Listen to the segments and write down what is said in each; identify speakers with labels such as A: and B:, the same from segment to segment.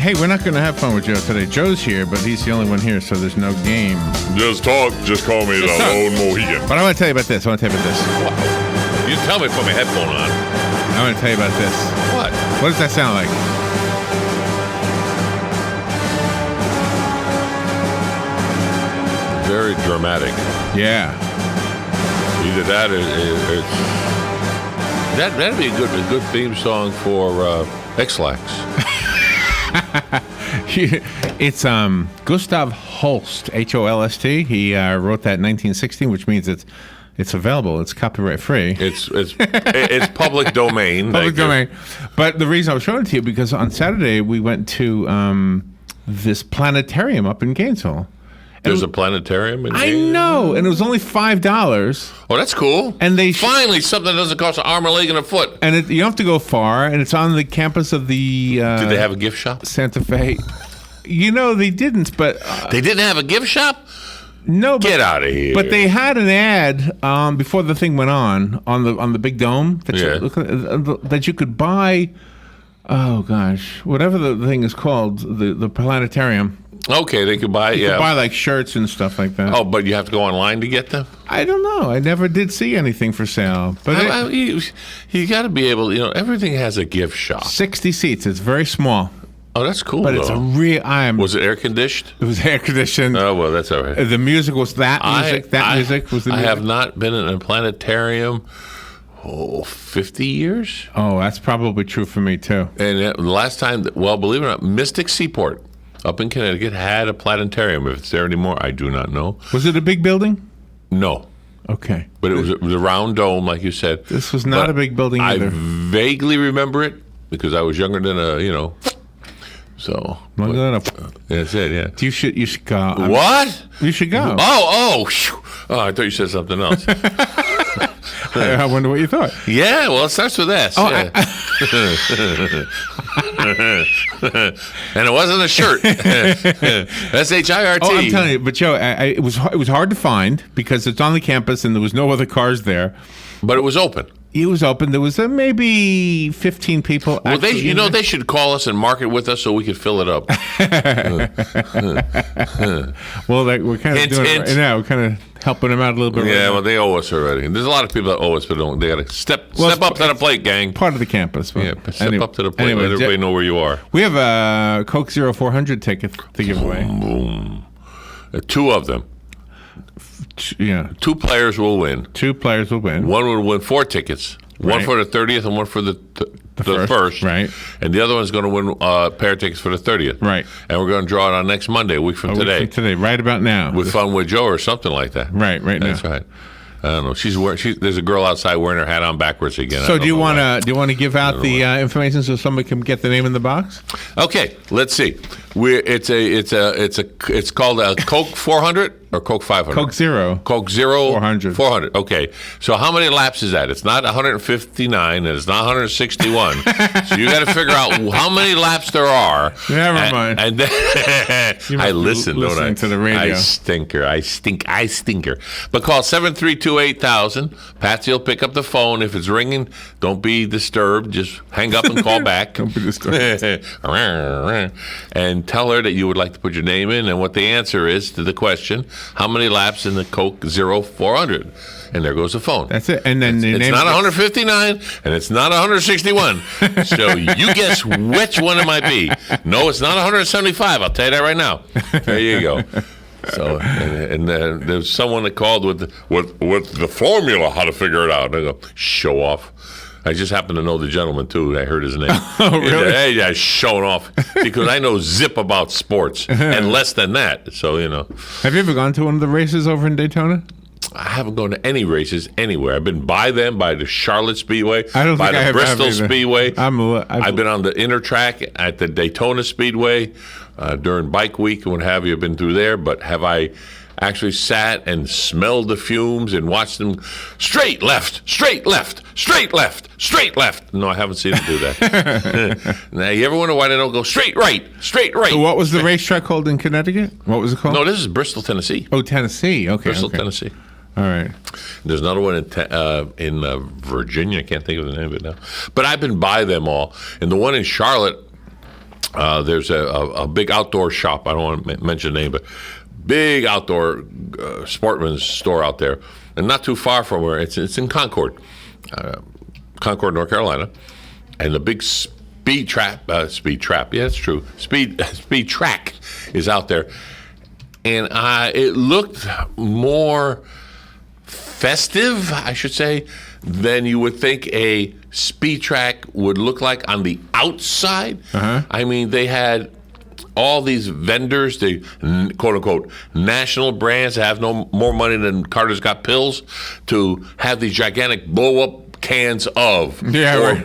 A: Hey, we're not going to have fun with Joe today. Joe's here, but he's the only one here, so there's no game.
B: Just talk. Just call me the Lone Mohican.
A: But I want to tell you about this.
B: What? You tell me to put my headphone on.
A: I want to tell you about this.
B: What?
A: What does that sound like?
B: Very dramatic.
A: Yeah.
B: Either that or that'd be a good theme song for X-Lax.
A: It's Gustav Holst, Holst. He wrote that in 1916, which means it's available. It's copyright free.
B: It's public domain.
A: Public domain. But the reason I was showing it to you because on Saturday we went to this planetarium up in Gainesville.
B: There's a planetarium in
A: Gainesville? I know, and it was only $5.
B: Oh, that's cool.
A: And they
B: finally something that doesn't cost an arm, a leg, and a foot.
A: And you don't have to go far, and it's on the campus of the.
B: Did they have a gift shop?
A: Santa Fe. They didn't, but
B: they didn't have a gift shop.
A: No,
B: get out of here.
A: But they had an ad before the thing went on the big dome that you could buy. Oh gosh, whatever the thing is called, the planetarium.
B: Okay, they could buy.
A: You could buy like shirts and stuff like that.
B: Oh, but you have to go online to get them.
A: I don't know. I never did see anything for sale. But
B: you got to be able. Everything has a gift shop.
A: 60 seats. It's very small.
B: Oh, that's cool.
A: But it's a real.
B: Was it air conditioned?
A: It was air conditioned.
B: Oh well, that's all right.
A: The music was that music. Music was the music.
B: I have not been in a planetarium. 50 years.
A: Oh, that's probably true for me too.
B: And the last time, believe it or not, Mystic Seaport up in Connecticut had a planetarium. If it's there anymore, I do not know.
A: Was it a big building?
B: No.
A: Okay.
B: But it was a round dome, like you said.
A: This was not a big building either.
B: I vaguely remember it because I was younger than So. That's it, yeah.
A: You should go.
B: What?
A: You should go.
B: Oh, I thought you said something else.
A: I wonder what you thought.
B: Yeah, well, it starts with S.
A: Oh,
B: yeah. And it wasn't a shirt. S-H-I-R-T.
A: Oh, I'm telling you, but Joe, it was hard to find because it's on the campus and there was no other cars there.
B: But it was open.
A: It was open. There was maybe 15 people.
B: Well, they should call us and mark it with us so we could fill it up.
A: Well, we're kind of doing it right now. We're kind of helping them out a little bit.
B: Yeah, well, they owe us already. There's a lot of people that owe us, but they got to step up to the plate, gang.
A: Part of the campus.
B: Yeah, step up to the plate. Let everybody know where you are.
A: We have a Coke 0400 ticket to give away.
B: Boom. Two of them.
A: Yeah.
B: Two players will win.
A: One
B: will win 4 tickets.
A: Right.
B: One for the 30th and one for the first.
A: Right.
B: And the other one's going to win a pair of tickets for the 30th.
A: Right.
B: And we're going to draw it on next Monday, a week from today.
A: Right about now.
B: With Fun with Joe or something like that.
A: Right now.
B: That's right. I don't know. There's a girl outside wearing her hat on backwards again.
A: So do you want to give out the information so somebody can get the name in the box?
B: Okay, let's see. It's called a Coke 400 or Coke 500.
A: Coke Zero.
B: Coke Zero
A: 400.
B: 400. Okay. So how many laps is that? It's not 159 and it's not 161. So you got to figure out how many laps there are.
A: Never mind.
B: And then I listen, don't I?
A: To the radio.
B: I stinker. But call 732-8000. Patsy will pick up the phone. If it's ringing, don't be disturbed. Just hang up and call back.
A: Don't be disturbed.
B: And tell her that you would like to put your name in and what the answer is to the question, how many laps in the Coke 0400? And there goes the phone.
A: That's it. And then
B: it's not 159 and it's not 161. So you guess which one it might be. No, it's not 175. I'll tell you that right now. There you go. So and there's someone that called with the formula how to figure it out. And I go, show off. I just happen to know the gentleman, too. I heard his name.
A: Oh, really?
B: Hey, yeah, showing off. Because I know zip about sports and less than that. So,
A: Have you ever gone to one of the races over in Daytona?
B: I haven't gone to any races anywhere. I've been by the Charlotte Speedway,
A: by the
B: Bristol Speedway.
A: I've
B: been on the inner track at the Daytona Speedway during Bike Week and what have you. I've been through there. But have I actually sat and smelled the fumes and watched them straight left, straight left, straight left, straight left? No, I haven't seen them do that. Now, you ever wonder why they don't go straight right, straight right?
A: So what was the racetrack called in Connecticut? What was it called?
B: No, this is Bristol, Tennessee.
A: Oh, Tennessee. Okay.
B: Bristol, Tennessee.
A: All right.
B: There's another one in Virginia. I can't think of the name of it now. But I've been by them all. And the one in Charlotte, there's a big outdoor shop. I don't want to mention the name, but big outdoor sportsman's store out there, and not too far from where it's in Concord, North Carolina, and the big speed track. Yeah, that's true. Speed track is out there, and it looked more festive, I should say, than you would think a speed track would look like on the outside. I mean, they had all these vendors, the quote-unquote national brands that have no more money than Carter's Got Pills, to have these gigantic blow-up cans of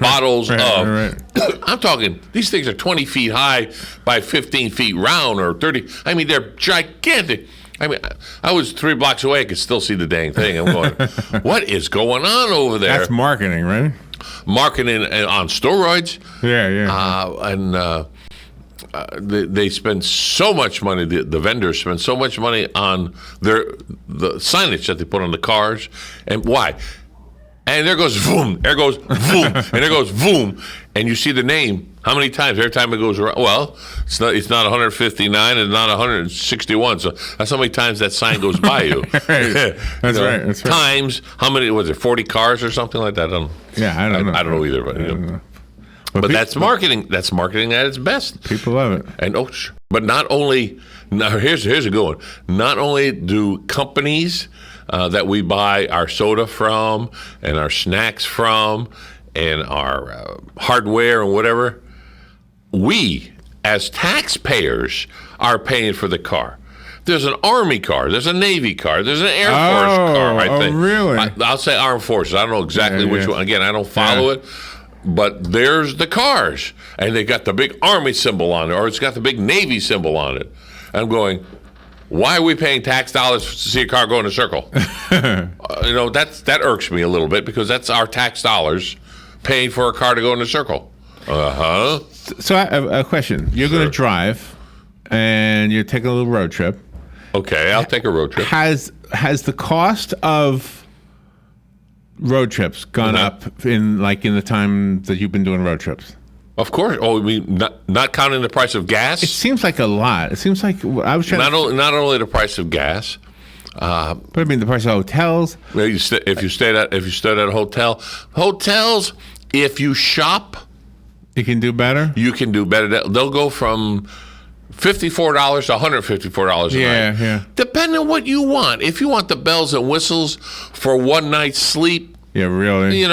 B: bottles of. Right. I'm talking, these things are 20 feet high by 15 feet round or 30. I mean, they're gigantic. I mean, I was 3 blocks away. I could still see the dang thing. I'm going, what is going on over there?
A: That's marketing, right?
B: Marketing on steroids.
A: Yeah.
B: They spend so much money. The vendors spend so much money on the signage that they put on the cars. And why? And there goes boom, there goes boom, and there goes boom, and you see the name how many times? Every time it goes around. Well, it's not 159 and not 161. So that's how many times that sign goes by you.
A: Right. That's right. That's right.
B: Times how many? Was it 40 cars or something like that? I don't know. I don't know either. But that's marketing. That's marketing at its best.
A: People love it.
B: And but not only. Now here's a good one. Not only do companies that we buy our soda from and our snacks from and our hardware and whatever, we as taxpayers are paying for the car. There's an Army car, there's a Navy car, there's an Air Force car, I think.
A: Oh, really?
B: I'll say Armed Forces. I don't know exactly which one. Again, I don't follow it. But there's the cars, and they got the big Army symbol on it, or it's got the big Navy symbol on it. I'm going, why are we paying tax dollars to see a car go in a circle? That irks me a little bit, because that's our tax dollars paying for a car to go in a circle.
A: So I have a question. You're going to drive, and you're taking a little road trip.
B: Okay, I'll take a road trip.
A: Has the cost of road trips gone up in the time that you've been doing road trips?
B: Of course. Oh, I mean, not counting the price of gas?
A: It seems like a lot. It seems like I was trying
B: not only the price of gas,
A: but I mean the price of hotels.
B: If you stayed at a hotel, if you shop,
A: you can do better.
B: You can do better. They'll go from $54 to $154 a night.
A: Yeah.
B: Depending on what you want. If you want the bells and whistles for one night's sleep.
A: Yeah, really.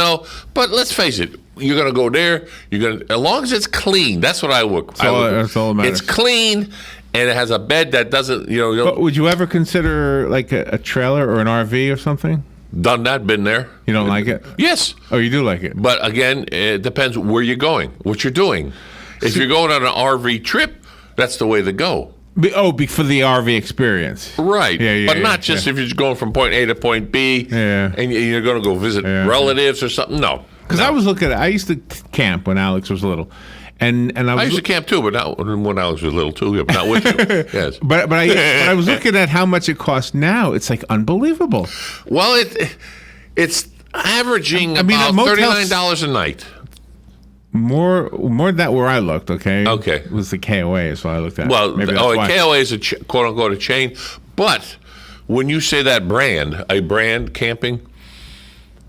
B: But let's face it. You're going to go there. As long as it's clean. That's what I look.
A: That's all that matters.
B: It's clean, and it has a bed that doesn't.
A: But would you ever consider like a trailer or an RV or something?
B: Done that. Been there.
A: You don't like it?
B: Yes.
A: Oh, you do like it.
B: But again, it depends where you're going, what you're doing. If you're going on an RV trip, that's the way to go.
A: For the RV experience.
B: Right. But not just if you're just going from point A to point B and you're going to go visit relatives or something. No.
A: Because I was looking at it. I used to camp when Alex was little. And I
B: used to camp too, but not when Alex was little too, but not with you. Yes.
A: But I was looking at how much it costs now. It's like unbelievable.
B: Well, it's averaging about $39 a night.
A: More than that where I looked, okay?
B: Okay.
A: It was the KOA, so I looked at.
B: Well, KOA is a quote-unquote a chain. But when you say that a brand camping,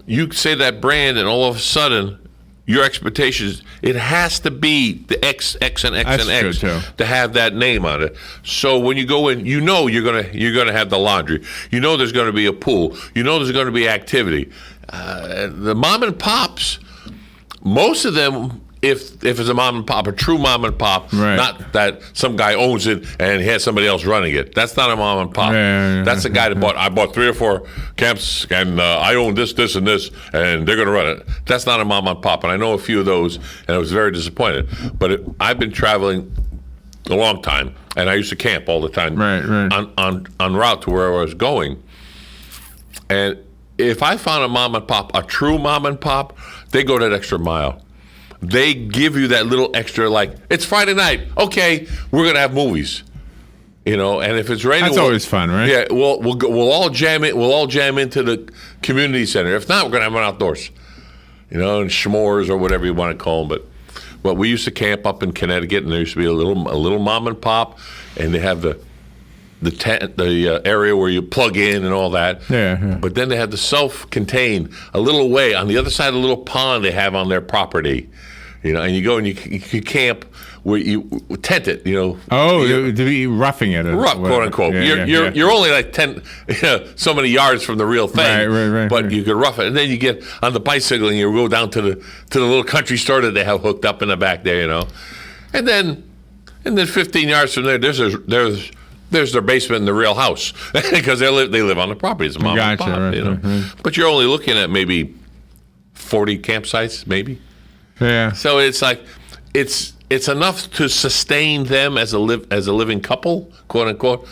B: you say that brand and all of a sudden your expectations, it has to be the X, and X,
A: That's
B: and X
A: true, too.
B: to have that name on it. So when you go in, you're gonna have the laundry. There's gonna be a pool. There's gonna be activity. The mom and pops, most of them, if it's a mom and pop, a true mom and pop, not that some guy owns it and he has somebody else running it. That's not a mom and pop. That's a guy that I bought 3 or 4 camps and I own this, and this, and they're going to run it. That's not a mom and pop. And I know a few of those, and I was very disappointed. But I've been traveling a long time, and I used to camp all the time on route to where I was going. And if I found a mom and pop, a true mom and pop, they go that extra mile. They give you that little extra, like, it's Friday night. Okay, we're going to have movies. And if it's raining,
A: that's always fun, right?
B: Yeah, we'll all jam it. We'll all jam into the community center. If not, we're going to have one outdoors. And s'mores or whatever you want to call them. Well, we used to camp up in Connecticut, and there used to be a little mom and pop, and they have the tent, the area where you plug in and all that.
A: Yeah.
B: But then they have the self-contained, a little way on the other side of the little pond they have on their property. And you go and you camp where you tent it.
A: Oh, to be roughing it.
B: Rough, quote unquote. You're only like 10, so many yards from the real thing.
A: Right.
B: But you could rough it, and then you get on the bicycle and you go down to the little country store that they have hooked up in the back there. And then 15 yards from there, there's their basement in the real house because they live on the property. It's a mom and pop,
A: right.
B: But you're only looking at maybe 40 campsites, maybe.
A: Yeah.
B: So it's like it's enough to sustain them as a living couple, quote unquote,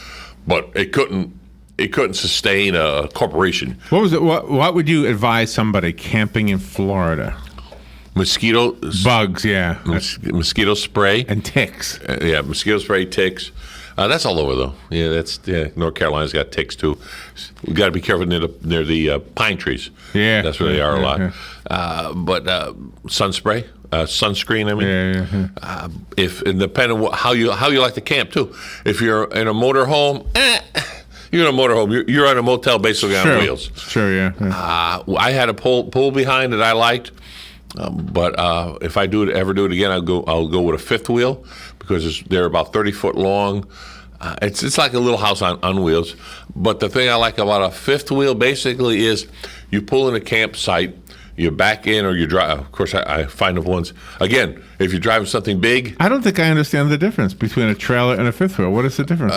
B: but it couldn't sustain a corporation.
A: What was it? What would you advise somebody camping in Florida?
B: Mosquito
A: bugs, yeah.
B: Mosquito spray
A: and ticks.
B: Mosquito spray, ticks. That's all over though. North Carolina's got ticks too. We got to be careful near the pine trees.
A: Yeah,
B: that's where they are a lot.
A: Yeah.
B: But sunscreen. I mean, if and depending on how you like to camp too. If you're in a motorhome, you're in a motorhome. You're on a motel basically on wheels.
A: Sure, yeah.
B: I had a pool behind that I liked. But if I ever do it again, I'll go with a fifth wheel because they're about 30 foot long. It's like a little house on wheels. But the thing I like about a fifth wheel basically is you pull in a campsite, you back in or you drive. Of course, I find the ones, again, if you're driving something big.
A: I don't think I understand the difference between a trailer and a fifth wheel. What is the difference?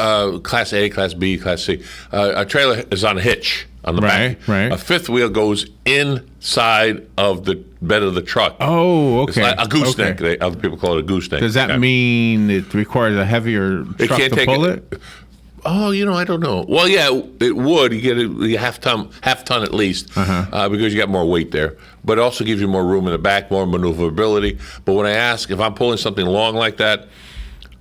B: Class A, Class B, Class C. A trailer is on a hitch on the back.
A: Right.
B: A fifth wheel goes inside of the bed of the truck.
A: Oh, okay.
B: It's like a gooseneck. Other people call it a gooseneck.
A: Does that mean it requires a heavier truck to pull it?
B: Oh, I don't know. Well, yeah, it would. You get a half ton at least, because you got more weight there. But it also gives you more room in the back, more maneuverability. But when I ask if I'm pulling something long like that,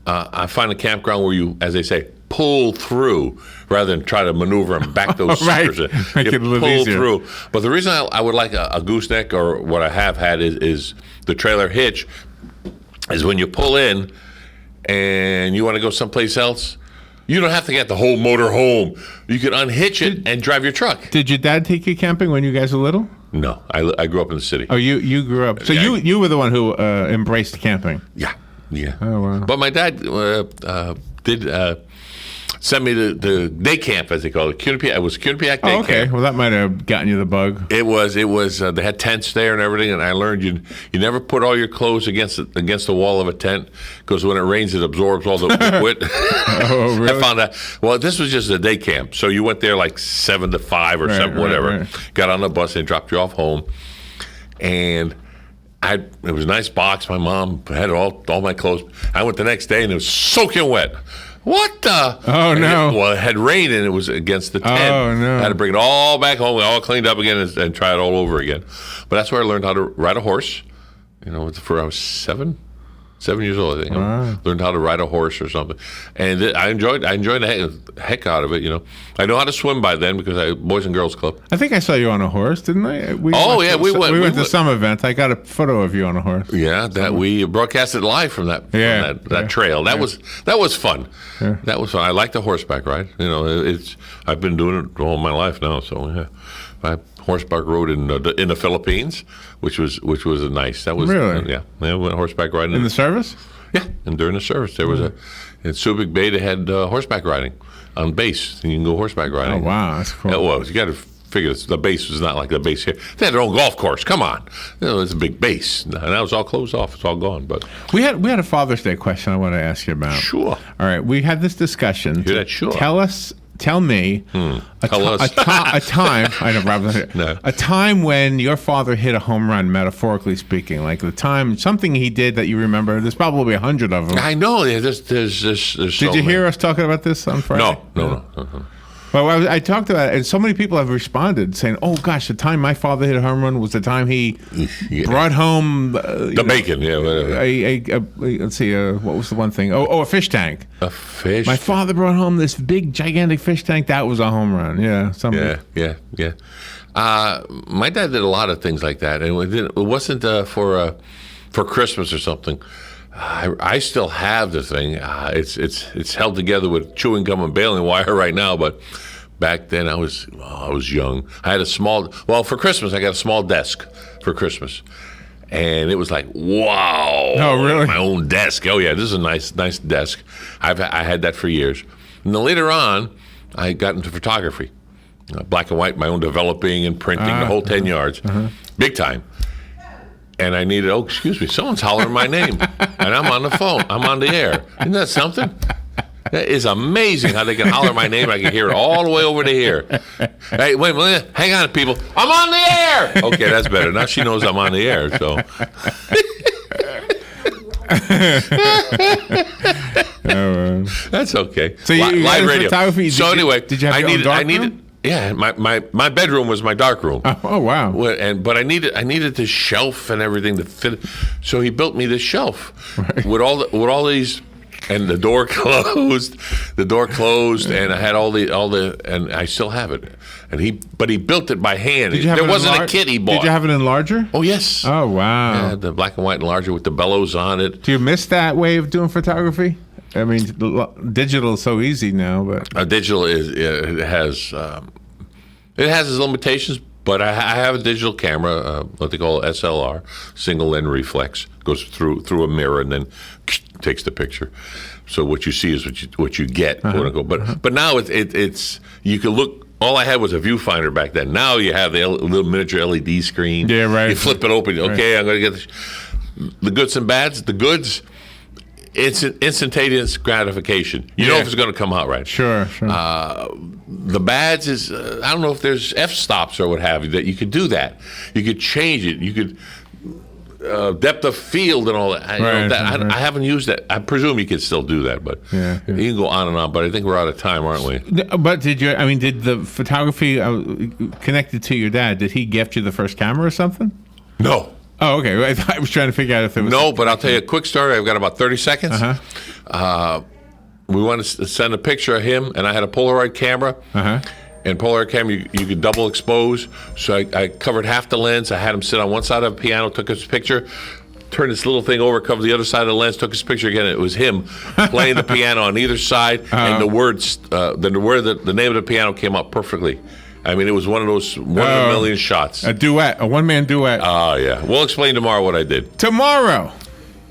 B: I find a campground where you, as they say, pull through rather than try to maneuver and back those suckers in.
A: Make it a little easier.
B: Through. But the reason I would like a gooseneck, or what I have had is the trailer hitch, is when you pull in and you want to go someplace else, you don't have to get the whole motor home. You can unhitch it and drive your truck.
A: Did your dad take you camping when you guys were little?
B: No, I grew up in the city.
A: Oh, you grew up. So you were the one who embraced camping.
B: Yeah.
A: Oh, wow.
B: But my dad did send me to the day camp, as they call it. It was Quinnipiac Day
A: Camp. Well, that might have gotten you the bug.
B: It was. They had tents there and everything, and I learned you never put all your clothes against the wall of a tent, because when it rains, it absorbs all the liquid.
A: Oh, really?
B: I found out. Well, this was just a day camp, so you went there like 7 to 5 or something, whatever.
A: Right.
B: Got on the bus and dropped you off home, and it was a nice box. My mom had all my clothes. I went the next day, and it was soaking wet. What the?
A: Oh, no.
B: It had rained, and it was against the tent.
A: Oh, no.
B: I had to bring it all back home, all cleaned up again, and try it all over again. But that's where I learned how to ride a horse. For I was 7 years old, I think.
A: Wow.
B: I learned how to ride a horse or something. And I enjoyed the heck out of it, I know how to swim by then because I Boys and Girls Club.
A: I think I saw you on a horse, didn't I? We went to some event. I got a photo of you on a horse.
B: Yeah, that we broadcasted live from that trail. That was fun.
A: Yeah.
B: That was fun. I like the horseback ride. I've been doing it all my life now. So yeah, I horseback rode in the Philippines, which was nice. That was
A: really
B: I went horseback riding
A: in the service.
B: Yeah, and during the service there was in Subic Bay they had horseback riding on base, and you can go horseback riding.
A: Oh wow, that's cool.
B: It was. You got to figure the base was not like the base here. They had their own golf course. Come on, it's a big base, and that was all closed off. It's all gone. But
A: we had a Father's Day question I want to ask you about.
B: Sure.
A: All right, we had this discussion.
B: Hear that? Sure.
A: Tell me a time. I know, Rob.
B: No.
A: A time when your father hit a home run, metaphorically speaking, like the time something he did that you remember. There's probably 100 of them.
B: I know. There's
A: Did you hear us talking about this on Friday?
B: No.
A: Well, I talked about it, and so many people have responded saying, "Oh gosh, the time my father hit a home run was the time he brought home
B: the bacon." Yeah, whatever.
A: Let's see, what was the one thing? A fish tank.
B: A fish.
A: My father brought home this big, gigantic fish tank. That was a home run. Yeah.
B: Yeah. My dad did a lot of things like that, and it wasn't for for Christmas or something. I still have the thing. It's held together with chewing gum and baling wire right now, but back then I was young. I had for Christmas I got a small desk for Christmas. And it was like, wow.
A: Oh, really?
B: My own desk. Oh, yeah, this is a nice desk. I had that for years. And then later on, I got into photography. Black and white, my own developing and printing, the whole 10 yards. Big time. And I needed, excuse me, someone's hollering my name. And I'm on the phone. I'm on the air. Isn't that something? That is amazing how they can holler my name. I can hear it all the way over to here. Hey, wait a minute. Hang on, people. I'm on the air. Okay, that's better. Now she knows I'm on the air. So. That's okay.
A: So you
B: live radio.
A: Photography.
B: So anyway,
A: did you have your own dark room?
B: Yeah, my bedroom was my dark room.
A: Oh wow!
B: But I needed this shelf and everything to fit. So he built me this shelf with all these. And the door closed, and I had all the, and I still have it. But he built it by hand. There wasn't a kit he bought.
A: Did you have it enlarger?
B: Oh yes.
A: Oh wow.
B: Yeah, the black and white enlarger with the bellows on it.
A: Do you miss that way of doing photography? I mean, digital is so easy now, but
B: digital it has its limitations. But I have a digital camera, what they call SLR, single lens reflex, goes through a mirror and then takes the picture. So what you see is what you get, quote unquote. But now it's you can look. All I had was a viewfinder back then. Now you have the little miniature LED screen.
A: Yeah, right.
B: You flip it open. Okay, I'm going to get the goods and bads. The goods. It's an instantaneous gratification. You know if it's going to come out right.
A: Sure.
B: The bads is, I don't know if there's f-stops or what have you, that you could do that. You could change it. You could, depth of field and all that. I haven't used that. I presume you could still do that, but you can go on and on. But I think we're out of time, aren't we?
A: But did the photography connected to your dad, did he gift you the first camera or something?
B: No.
A: Oh, okay. I was trying to figure out if it was...
B: No, but I'll tell you a quick story. I've got about 30 seconds. We wanted to send a picture of him, and I had a Polaroid camera. And Polaroid camera, you could double expose. So I covered half the lens. I had him sit on one side of the piano, took his picture, turned this little thing over, covered the other side of the lens, took his picture again. It was him playing the piano on either side, and the name of the piano came out perfectly. I mean, it was one of those 1 in a million shots.
A: A duet, a one-man duet.
B: Oh, yeah. We'll explain tomorrow what I did.
A: Tomorrow.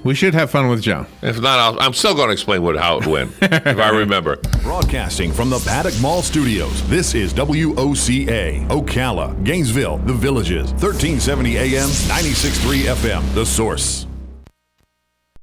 A: We should have fun with Joe.
B: If not, I'm still going to explain how it went, if I remember.
C: Broadcasting from the Paddock Mall Studios, this is WOCA, Ocala, Gainesville, The Villages, 1370 AM, 96.3 FM, The Source.